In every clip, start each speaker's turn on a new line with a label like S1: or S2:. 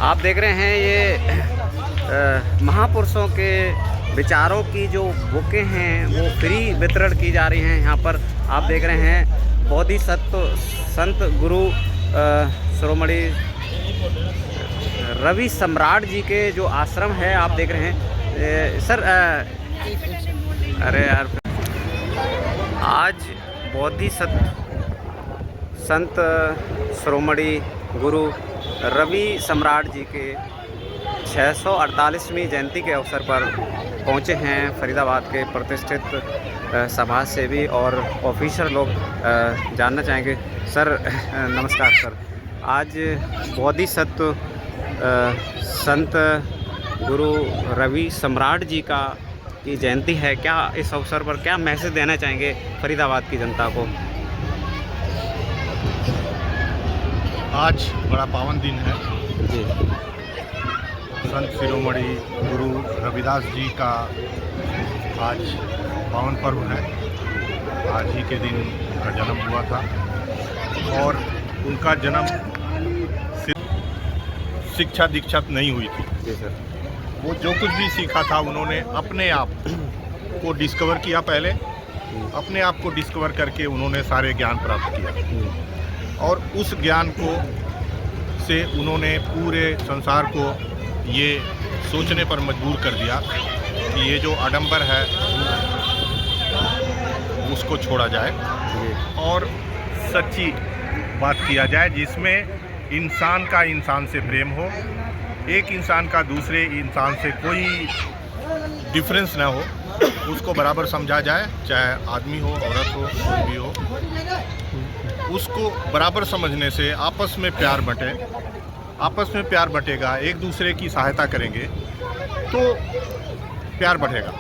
S1: आप देख रहे हैं ये महापुरुषों के विचारों की जो बुकें हैं वो फ्री वितरण की जा रही हैं। यहाँ पर आप देख रहे हैं बोधिसत्व संत गुरु शिरोमणि रवि सम्राट जी के जो आश्रम है आप देख रहे हैं। सर अरे यार, आज बोधिसत्व संत शिरोमणि गुरु रवि सम्राट जी के 648वीं जयंती के अवसर पर पहुंचे हैं फरीदाबाद के प्रतिष्ठित समाज सेवी और ऑफिसर लोग। जानना चाहेंगे सर, नमस्कार सर। आज बोधिसत्व संत गुरु रवि सम्राट जी की जयंती है, क्या इस अवसर पर क्या मैसेज देना चाहेंगे फरीदाबाद की जनता को?
S2: आज बड़ा पावन दिन है
S1: जी।
S2: संत शिरोमणि गुरु रविदास जी का आज पावन पर्व है। आज ही के दिन उनका जन्म हुआ था और उनका जन्म शिक्षा दीक्षा नहीं हुई थी।
S1: जी सर।
S2: वो जो कुछ भी सीखा था उन्होंने अपने आप को डिस्कवर किया। पहले अपने आप को डिस्कवर करके उन्होंने सारे ज्ञान प्राप्त किया और उस ज्ञान को से उन्होंने पूरे संसार को ये सोचने पर मजबूर कर दिया कि ये जो आडंबर है उसको छोड़ा जाए और सच्ची बात किया जाए जिसमें इंसान का इंसान से प्रेम हो, एक इंसान का दूसरे इंसान से कोई डिफरेंस ना हो, उसको बराबर समझा जाए, चाहे आदमी हो, औरत हो, कोई भी हो। उसको बराबर समझने से आपस में प्यार बंटे, आपस में प्यार बंटेगा, एक दूसरे की सहायता करेंगे तो प्यार बढ़ेगा।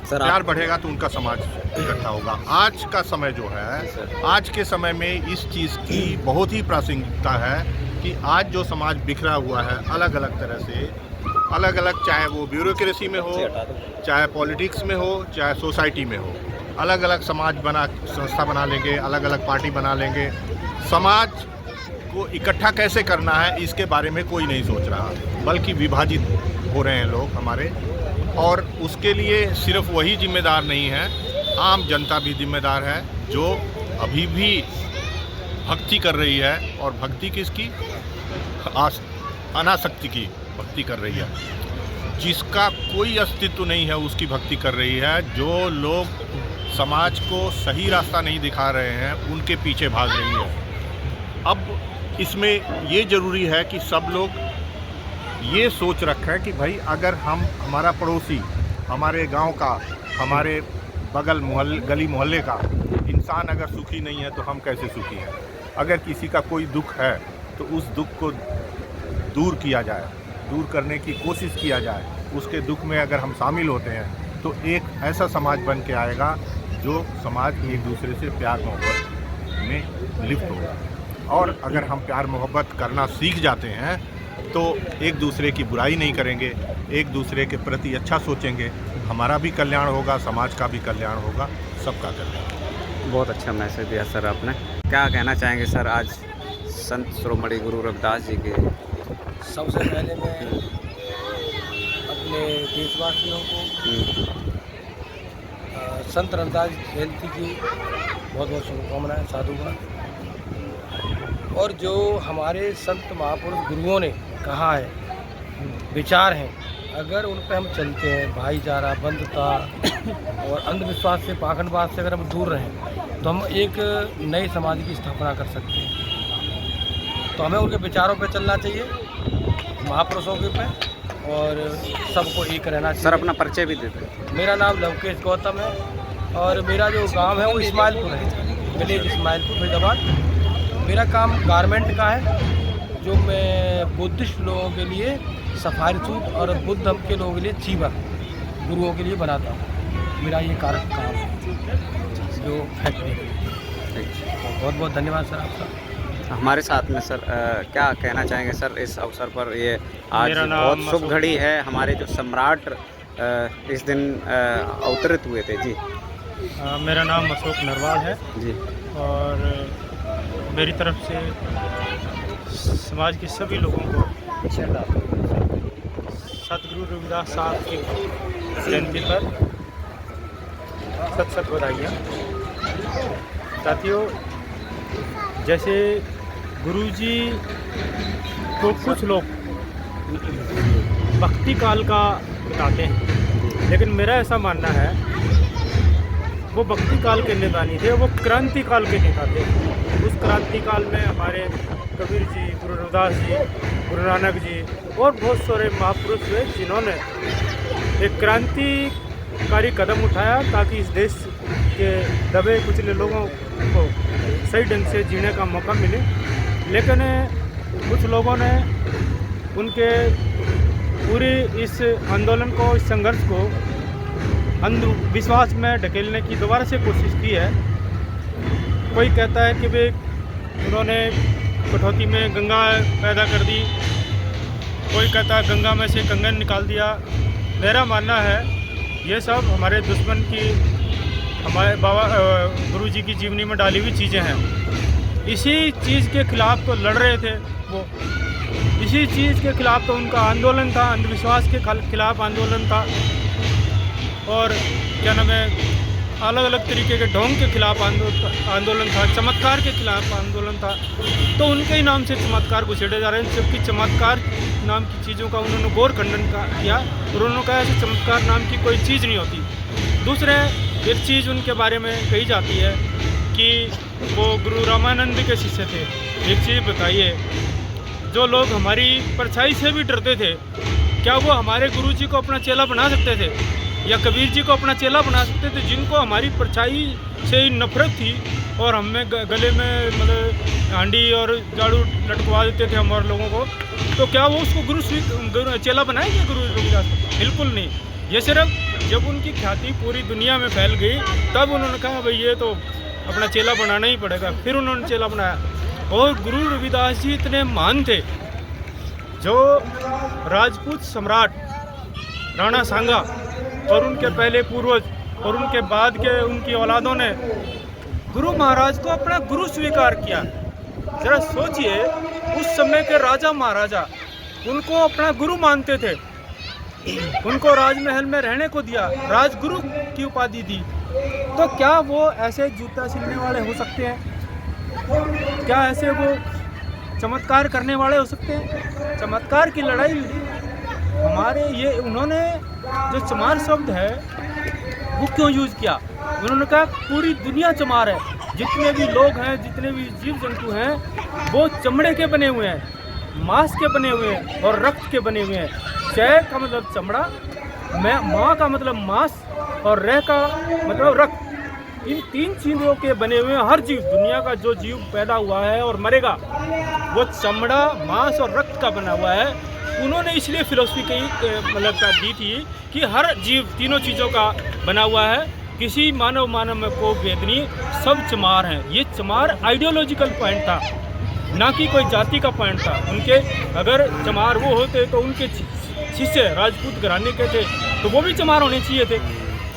S2: सर प्यार बढ़ेगा तो उनका समाज इकट्ठा होगा। आज का समय जो है, आज के समय में इस चीज़ की बहुत ही प्रासंगिकता है कि आज जो समाज बिखरा हुआ है अलग अलग तरह से, अलग अलग, चाहे वो ब्यूरोक्रेसी में हो, चाहे पॉलिटिक्स में हो, चाहे सोसाइटी में हो, अलग अलग समाज संस्था बना लेंगे, अलग अलग पार्टी बना लेंगे। समाज को इकट्ठा कैसे करना है इसके बारे में कोई नहीं सोच रहा, बल्कि विभाजित हो रहे हैं लोग हमारे। और उसके लिए सिर्फ वही जिम्मेदार नहीं है, आम जनता भी जिम्मेदार है जो अभी भी भक्ति कर रही है। और भक्ति किसकी? अनासक्ति की भक्ति कर रही है। जिसका कोई अस्तित्व नहीं है उसकी भक्ति कर रही है। जो लोग समाज को सही रास्ता नहीं दिखा रहे हैं उनके पीछे भाग रही है। अब इसमें ये ज़रूरी है कि सब लोग ये सोच रखें कि भाई अगर हमारा पड़ोसी, हमारे गांव का, हमारे बगल गली मोहल्ले का इंसान अगर सुखी नहीं है तो हम कैसे सुखी हैं। अगर किसी का कोई दुख है तो उस दुख को दूर किया जाए, दूर करने की कोशिश किया जाए। उसके दुख में अगर हम शामिल होते हैं तो एक ऐसा समाज बन के आएगा जो समाज एक दूसरे से प्यार मोहब्बत में लिप्त होगा। और अगर हम प्यार मोहब्बत करना सीख जाते हैं तो एक दूसरे की बुराई नहीं करेंगे, एक दूसरे के प्रति अच्छा सोचेंगे, हमारा भी कल्याण होगा, समाज का भी कल्याण होगा, सबका कल्याण।
S1: बहुत अच्छा मैसेज दिया सर आपने। क्या कहना चाहेंगे सर आज संत शिरोमणि गुरु रविदास जी के?
S3: सबसे पहले मैं अपने देशवासियों को संत रविदास जयंती की बहुत बहुत शुभकामनाएं, साधुवाद। और जो हमारे संत महापुरुष गुरुओं ने कहा है, विचार हैं, अगर उन पर हम चलते हैं, भाईचारा, बंधुता और अंधविश्वास से, पाखंडवाद से अगर हम दूर रहें तो हम एक नए समाज की स्थापना कर सकते हैं। तो हमें उनके विचारों पर चलना चाहिए, महापुरुषों के पे, और सबको एक रहना चाहिए।
S1: सर अपना परिचय भी देते हैं।
S3: मेरा नाम लवकेश गौतम है और मेरा जो गांव है वो इस्माइलपुर है, विलेज इस्माइलपुर, फरीदाबाद। मेरा काम गारमेंट का है, जो मैं बुद्धिस्ट लोगों के लिए सफारी सूट और बुद्ध धर्म के लोगों के लिए चीवर गुरुओं के लिए बनाता हूँ। मेरा ये काम है जो फैक्ट्री। बहुत बहुत धन्यवाद सर आपका।
S1: हमारे साथ में सर क्या कहना चाहेंगे सर इस अवसर पर? ये आज बहुत शुभ घड़ी है, हमारे जो सम्राट इस दिन अवतरित हुए थे। जी
S4: मेरा नाम अशोक नरवाल है
S1: जी,
S4: और मेरी तरफ से समाज के सभी लोगों को सतगुरु रविदास साहब की जयंती पर सत सत बधाइयाँ। साथियों, जैसे गुरुजी को कुछ लोग भक्ति काल का बताते हैं, लेकिन मेरा ऐसा मानना है वो भक्ति काल के नेता नहीं थे, वो क्रांति काल के नेता थे। उस क्रांति काल में हमारे कबीर जी, गुरु रविदास जी, गुरु नानक जी और बहुत सारे महापुरुष हुए जिन्होंने एक क्रांतिकारी कदम उठाया ताकि इस देश के दबे कुचले लोगों को सही ढंग से जीने का मौका मिले। लेकिन कुछ लोगों ने उनके पूरे इस आंदोलन को, इस संघर्ष को अंधविश्वास में ढकेलने की दोबारा से कोशिश की है। कोई कहता है कि भाई उन्होंने कठौती में गंगा पैदा कर दी, कोई कहता है गंगा में से कंगन निकाल दिया। मेरा मानना है ये सब हमारे दुश्मन की, हमारे बाबा गुरुजी की जीवनी में डाली हुई चीज़ें हैं। इसी चीज़ के खिलाफ तो लड़ रहे थे वो, इसी चीज़ के खिलाफ तो उनका आंदोलन था, अंधविश्वास के खिलाफ आंदोलन था, और क्या नाम है, अलग अलग तरीके के ढोंग के खिलाफ आंदोलन था, चमत्कार के खिलाफ आंदोलन था। तो उनके ही नाम से चमत्कार घुसेड़े जा रहे हैं, जबकि चमत्कार नाम की चीज़ों का उन्होंने घोर खंडन किया। उन्होंने कहा कि चमत्कार नाम की कोई चीज़ नहीं होती। दूसरे एक चीज़ उनके बारे में कही जाती है कि वो गुरु रामानंद के शिष्य थे। एक चीज़ बताइए, जो लोग हमारी परछाई से भी डरते थे, क्या वो हमारे गुरुजी को अपना चेला बना सकते थे, या कबीर जी को अपना चेला बना सकते थे, जिनको हमारी परछाई से ही नफरत थी और हमें गले में मतलब हांडी और झाड़ू लटकवा देते थे हमारे लोगों को? तो क्या वो उसको चेला बनाएंगे गुरु रविदास? बिल्कुल नहीं। ये सिर्फ जब उनकी ख्याति पूरी दुनिया में फैल गई तब उन्होंने कहा भाई ये तो अपना चेला बनाना ही पड़ेगा, फिर उन्होंने चेला बनाया। और गुरु रविदास जी इतने महान थे, जो राजपूत सम्राट राणा सांगा और उनके पहले पूर्वज और उनके बाद के उनकी औलादों ने गुरु महाराज को अपना गुरु स्वीकार किया। जरा सोचिए, उस समय के राजा महाराजा उनको अपना गुरु मानते थे, उनको राजमहल में रहने को दिया, राजगुरु की उपाधि दी। तो क्या वो ऐसे जूता सिलने वाले हो सकते हैं? क्या ऐसे वो चमत्कार करने वाले हो सकते हैं? चमत्कार की लड़ाई हमारे ये, उन्होंने जो चमार शब्द है वो क्यों यूज़ किया? उन्होंने कहा पूरी दुनिया चमार है, जितने भी लोग हैं, जितने भी जीव जंतु हैं, वो चमड़े के बने हुए हैं, मांस के बने हुए हैं और रक्त के बने हुए हैं। चै का मतलब चमड़ा, माँ का मतलब मांस और रह का मतलब रक्त। इन तीन चीज़ों के बने हुए हर जीव, दुनिया का जो जीव पैदा हुआ है और मरेगा वो चमड़ा, मांस और रक्त का बना हुआ है। उन्होंने इसलिए फिलॉसफी की मतलब दी थी कि हर जीव तीनों चीज़ों का बना हुआ है, किसी मानव में को भेद नहीं, सब चमार हैं। ये चमार आइडियोलॉजिकल पॉइंट था, ना कि कोई जाति का पॉइंट था। उनके अगर चमार वो होते तो उनके शिष्य राजपूत घराने के थे तो वो भी चमार होने चाहिए थे।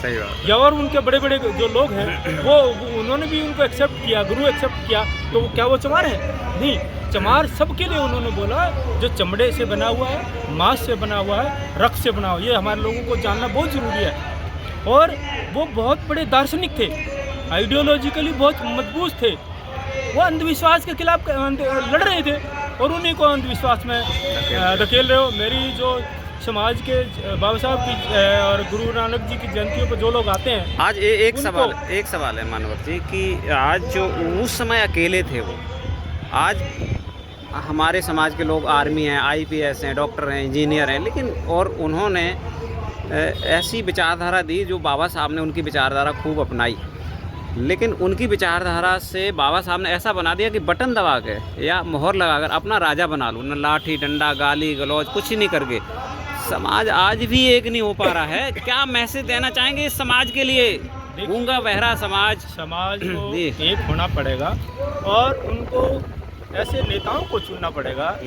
S1: सही बात।
S4: या और उनके बड़े बड़े जो लोग हैं वो उन्होंने भी उनको एक्सेप्ट किया, गुरु एक्सेप्ट किया, तो क्या वो चमार है? नहीं। चमार सबके लिए उन्होंने बोला जो चमड़े से बना हुआ है, मांस से बना हुआ है, रक्त से बना हुआ है। ये हमारे लोगों को जानना बहुत ज़रूरी है। और वो बहुत बड़े दार्शनिक थे, आइडियोलॉजिकली बहुत मजबूत थे। वो अंधविश्वास के खिलाफ लड़ रहे थे और उन्हीं को अंधविश्वास में धकेल रहे हो। मेरी जो समाज के बाबा साहब की और गुरु नानक जी की जयंतियों पर जो लोग आते हैं,
S1: आज एक सवाल है मानवर जी कि आज जो उस समय अकेले थे वो, आज हमारे समाज के लोग आर्मी हैं, IPS हैं, डॉक्टर हैं, इंजीनियर हैं, लेकिन और उन्होंने ऐसी विचारधारा दी जो बाबा साहब ने उनकी विचारधारा खूब अपनाई, लेकिन उनकी विचारधारा से बाबा साहब ने ऐसा बना दिया कि बटन दबा के या मोहर लगाकर अपना राजा बना लूँ, न लाठी डंडा गाली गलौज कुछ ही नहीं करके। समाज आज भी एक नहीं हो पा रहा है। क्या मैसेज देना चाहेंगे इस समाज के लिए? गूंगा बहरा समाज को एक होना पड़ेगा और उनको ऐसे नेताओं को चुनना पड़ेगा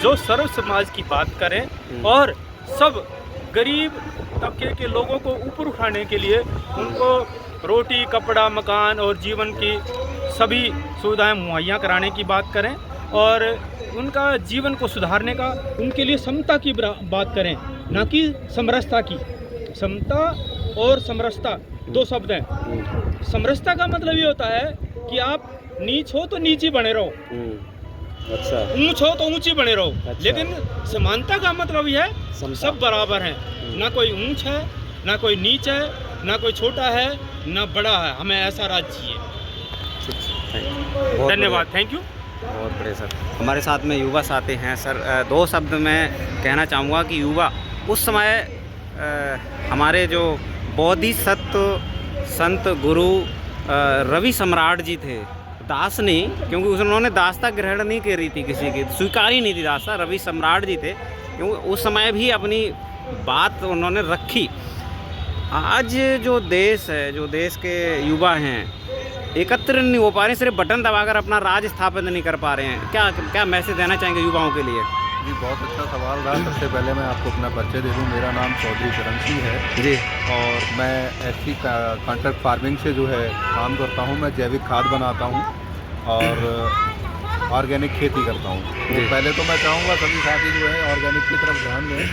S1: जो सर्व समाज की बात करें और सब गरीब तबके के लोगों को ऊपर उठाने के लिए उनको रोटी, कपड़ा, मकान और जीवन की सभी सुविधाएं मुहैया कराने की बात करें
S4: और उनका जीवन को सुधारने का, उनके लिए समता की बात करें, ना कि समरसता की। समता और समरसता दो शब्द हैं। समरसता का मतलब ये होता है कि आप नीच हो तो नीची बने रहो,
S1: अच्छा,
S4: ऊंच हो तो ऊंची बने रहो।
S1: अच्छा।
S4: लेकिन समानता का मतलब ये है सब बराबर हैं, ना कोई ऊंच है, ना कोई नीच है, ना कोई छोटा है, ना बड़ा है। हमें ऐसा राज्य चाहिए।
S1: बहुत
S4: धन्यवाद, थैंक यू।
S1: बहुत बड़े सर। हमारे साथ में युवा साथी हैं सर। दो शब्द में कहना चाहूँगा कि युवा उस समय हमारे जो बोधिसत्व संत गुरु रवि सम्राट जी थे, दास नहीं, क्योंकि उन्होंने दासता ग्रहण नहीं करी थी, किसी की स्वीकार ही नहीं थी दासता। रवि सम्राट जी थे, क्योंकि उस समय भी अपनी बात उन्होंने रखी। आज जो देश है, जो देश के युवा हैं, एकत्र नहीं हो पा रहे, सिर्फ बटन दबाकर अपना राज स्थापित नहीं कर पा रहे हैं। क्या क्या मैसेज देना चाहेंगे युवाओं के लिए?
S5: जी, बहुत अच्छा सवाल रहा। सबसे पहले मैं आपको अपना परिचय दे दूं। मेरा नाम चौधरी चरण सिंह है
S1: जी,
S5: और मैं एसटी कॉन्ट्रैक्ट फार्मिंग से जो है काम करता हूं। मैं जैविक खाद बनाता हूं और ऑर्गेनिक खेती करता हूं। तो पहले तो मैं चाहूँगा सभी साथी जो है ऑर्गेनिक की तरफ ध्यान दें,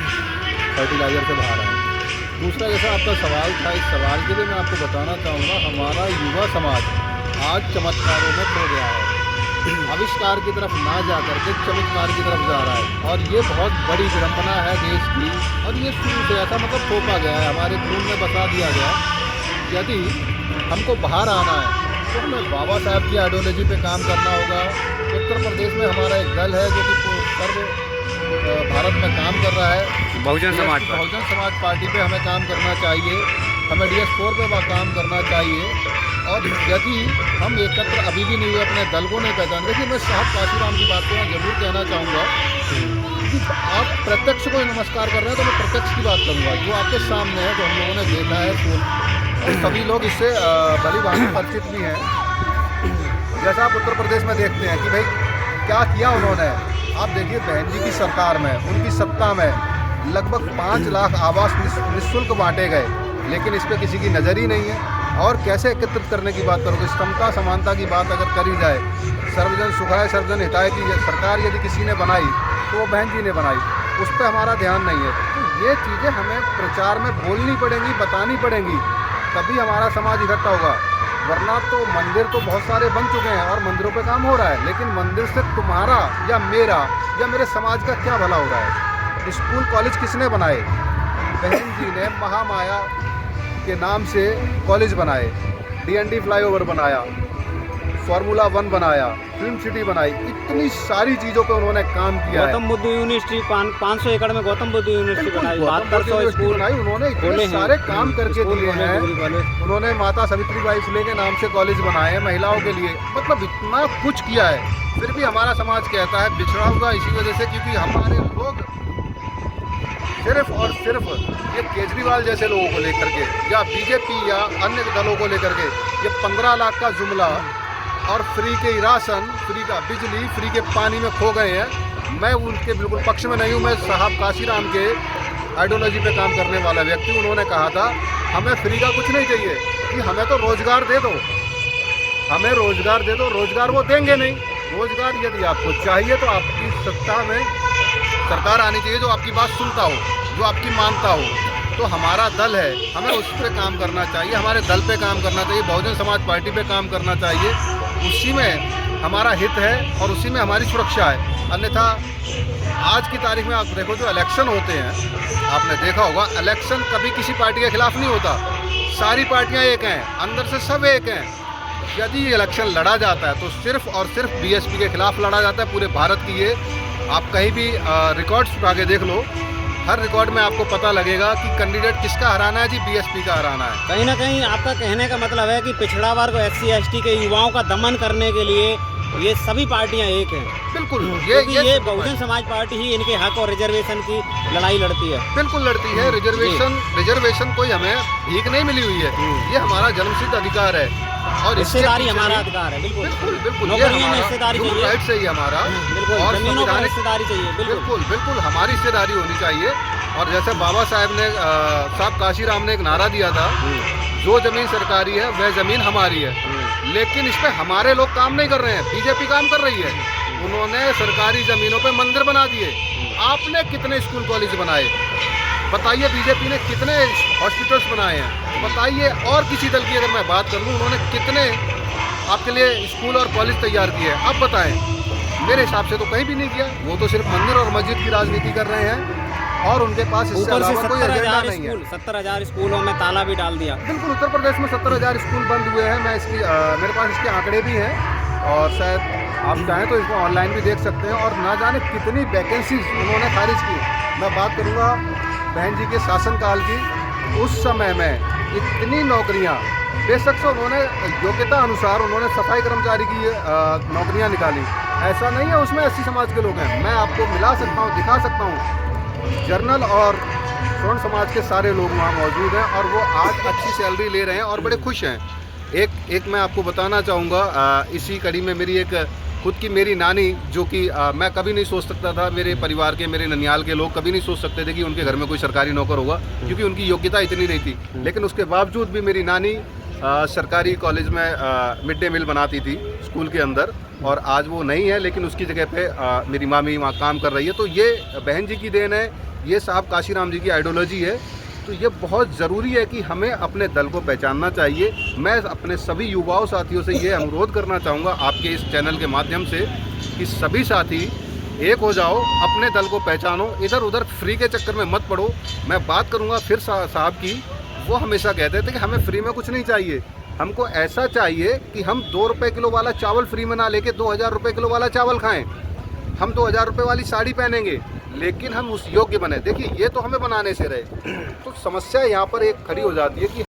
S5: फर्टिलाइज़र से बाहर आएँ। दूसरा, जैसा आपका सवाल था, इस सवाल के लिए मैं आपको बताना चाहूँगा, हमारा युवा समाज आज चमत्कारों में खो गया है। आविष्कार की तरफ ना जा करके चमत्कार की तरफ जा रहा है, और ये बहुत बड़ी विडंबना है देश की। और ये शुरू से ऐसा मतलब थोपा गया है, हमारे खून में बसा दिया गया। यदि हमको बाहर आना है तो हमें बाबा साहब की आइडियोलॉजी पे काम करना होगा। उत्तर प्रदेश में हमारा एक दल है जो कि सर्व भारत में काम कर रहा है,
S1: बहुजन समाज पार्टी।
S5: बहुजन समाज पार्टी पे हमें काम करना चाहिए, हमें DS4 पे काम करना चाहिए। और यदि हम एकत्र अभी भी नहीं हुए, अपने दल को नहीं पहचान। देखिए, मैं साहब काशीराम की बात को मैं जरूर कहना चाहूँगा कि आप प्रत्यक्ष को नमस्कार कर रहे हैं, तो मैं प्रत्यक्ष की बात करूँगा जो आपके सामने है, जो हम लोगों ने देखा है, और सभी लोग इससे भली भांति परिचित भी हैं। जैसा आप उत्तर प्रदेश में देखते हैं कि भाई क्या किया उन्होंने। आप देखिए, बहन जी की सरकार में, उनकी सत्ता में लगभग 5 लाख आवास निःशुल्क बांटे गए, लेकिन इस पर किसी की नज़र ही नहीं है। और कैसे एकत्रित करने की बात करोगे? समता समानता की बात अगर करी जाए, सर्वजन सुखाय सर्वजन हिताय की सरकार यदि किसी ने बनाई तो वो बहन जी ने बनाई, उस पर हमारा ध्यान नहीं है। तो ये चीज़ें हमें प्रचार में बोलनी पड़ेंगी, बतानी पड़ेंगी, तभी हमारा समाज इकट्ठा होगा। वरना तो मंदिर तो बहुत सारे बन चुके हैं और मंदिरों पे काम हो रहा है, लेकिन मंदिर से तुम्हारा या मेरा या मेरे समाज का क्या भला हो रहा है? स्कूल कॉलेज किसने बनाए? बहन जी ने महामाया के नाम से कॉलेज बनाए, DND फ्लाईओवर बनाया, फार्मूला 1 बनाया, फिल्म सिटी बनाई, इतनी सारी चीज़ों पे उन्होंने काम किया है।
S1: गौतम बुद्ध यूनिवर्सिटी 500 एकड़ में गौतम बुद्ध यूनिवर्सिटी बनाई, 7200 स्कूल
S5: बनाई, उन्होंने इतने सारे काम करके दिए हैं। उन्होंने माता सावित्रीबाई फुले के नाम से कॉलेज बनाए हैं महिलाओं के लिए। मतलब इतना कुछ किया है, फिर भी हमारा समाज कहता है बिछड़ा हुआ, इसी वजह से क्योंकि हमारे लोग सिर्फ और सिर्फ ये केजरीवाल जैसे लोगों को लेकर के या बीजेपी या अन्य दलों को लेकर के ये 15 लाख का जुमला और फ्री के राशन, फ्री का बिजली, फ्री के पानी में खो गए हैं। मैं उनके बिल्कुल पक्ष में नहीं हूँ। मैं साहब काशीराम के आइडियोलॉजी पे काम करने वाला व्यक्ति, उन्होंने कहा था हमें फ्री का कुछ नहीं चाहिए, कि हमें तो रोज़गार दे दो, हमें रोज़गार दे दो। रोज़गार वो देंगे नहीं। रोज़गार यदि आपको चाहिए तो आपकी सत्ता में सरकार आनी चाहिए जो आपकी बात सुनता हो, जो आपकी मानता हो। तो हमारा दल है, हमें उस पर काम करना चाहिए, हमारे दल पे काम करना चाहिए, बहुजन समाज पार्टी पे काम करना चाहिए। उसी में हमारा हित है और उसी में हमारी सुरक्षा है। अन्यथा आज की तारीख में आप देखो, जो इलेक्शन होते हैं, आपने देखा होगा, इलेक्शन कभी किसी पार्टी के खिलाफ नहीं होता। सारी पार्टियाँ एक हैं, अंदर से सब एक हैं। यदि इलेक्शन लड़ा जाता है तो सिर्फ और सिर्फ BSP के खिलाफ लड़ा जाता है। पूरे भारत की ये आप कहीं भी रिकॉर्ड्स उठा के देख लो, हर रिकॉर्ड में आपको पता लगेगा कि कैंडिडेट किसका हराना है जी, BSP का हराना है।
S1: कहीं ना कहीं आपका कहने का मतलब है कि पिछड़ा वर्ग SC ST के युवाओं का दमन करने के लिए ये सभी पार्टियां एक हैं।
S5: बिल्कुल,
S1: ये बहुजन समाज पार्टी ही इनके हक और रिजर्वेशन की लड़ाई लड़ती है।
S5: बिल्कुल लड़ती है। रिजर्वेशन कोई हमें भीख नहीं मिली हुई है, ये हमारा जन्मसिद्ध अधिकार है और
S1: हिस्सेदारी हमारा अधिकार है। बिल्कुल
S5: बिल्कुल
S1: नौकरियों में हिस्सेदारी चाहिए,
S5: राइट से ही हमारा,
S1: बिल्कुल
S5: और
S1: जमीनों पर हिस्सेदारी चाहिए।
S5: बिल्कुल हमारी हिस्सेदारी होनी चाहिए। और जैसे बाबा साहब ने साहब काशीराम ने एक नारा दिया था, जो जमीन सरकारी है वह जमीन हमारी है। लेकिन इस पर हमारे लोग काम नहीं कर रहे हैं, BJP काम कर रही है। उन्होंने सरकारी ज़मीनों पे मंदिर बना दिए। आपने कितने स्कूल कॉलेज बनाए बताइए? बीजेपी ने कितने हॉस्पिटल्स बनाए हैं बताइए? और किसी दल की अगर मैं बात कर लूँ, उन्होंने कितने आपके लिए स्कूल और कॉलेज तैयार किए हैं? अब बताएं। मेरे हिसाब से तो कहीं भी नहीं किया। वो तो सिर्फ मंदिर और मस्जिद की राजनीति कर रहे हैं और उनके पास इससे
S1: ऊपर से
S5: अलावा कोई एजेंडा नहीं है।
S1: 70,000 स्कूलों में ताला भी डाल दिया।
S5: बिल्कुल, उत्तर प्रदेश में 70,000 स्कूल बंद हुए हैं। मैं इसकी मेरे पास इसके आंकड़े भी हैं और शायद आप चाहें तो इसको ऑनलाइन भी देख सकते हैं। और ना जाने कितनी वैकेंसीज उन्होंने खारिज की। मैं बात करूँगा बहन जी के शासनकाल की, उस समय में इतनी नौकरियाँ, बेशक से उन्होंने योग्यता अनुसार उन्होंने सफाई कर्मचारी की नौकरियाँ निकाली। ऐसा नहीं है उसमें 80 समाज के लोग हैं। मैं आपको मिला सकता हूँ, दिखा सकता हूँ। जर्नल और स्वर्ण समाज के सारे लोग वहाँ मौजूद हैं और वो आज अच्छी सैलरी ले रहे हैं और बड़े खुश हैं। एक मैं आपको बताना चाहूँगा, इसी कड़ी में मेरी एक खुद की मेरी नानी, जो कि मैं कभी नहीं सोच सकता था, मेरे परिवार के, मेरे ननियाल के लोग कभी नहीं सोच सकते थे कि उनके घर में कोई सरकारी नौकर होगा, क्योंकि उनकी योग्यता इतनी नहीं थी। लेकिन उसके बावजूद भी मेरी नानी सरकारी कॉलेज में मिड डे मील बनाती थी स्कूल के अंदर, और आज वो नहीं है, लेकिन उसकी जगह पे मेरी मामी वहाँ काम कर रही है। तो ये बहन जी की देन है, ये साहब काशीराम जी की आइडियोलॉजी है। तो ये बहुत ज़रूरी है कि हमें अपने दल को पहचानना चाहिए। मैं अपने सभी युवाओं साथियों से ये अनुरोध करना चाहूँगा आपके इस चैनल के माध्यम से कि सभी साथी एक हो जाओ, अपने दल को पहचानो, इधर उधर फ्री के चक्कर में मत पड़ो। मैं बात करूँगा फिर साहब की, वो हमेशा कहते थे कि हमें फ्री में कुछ नहीं चाहिए, हमको ऐसा चाहिए कि हम 2 रुपये किलो वाला चावल फ्री में ना लेके 2000 रुपये किलो वाला चावल खाएं। हम 2000 रुपये वाली साड़ी पहनेंगे, लेकिन हम उस योग्य बने। देखिए, ये तो हमें बनाने से रहे। तो समस्या यहाँ पर एक खड़ी हो जाती है कि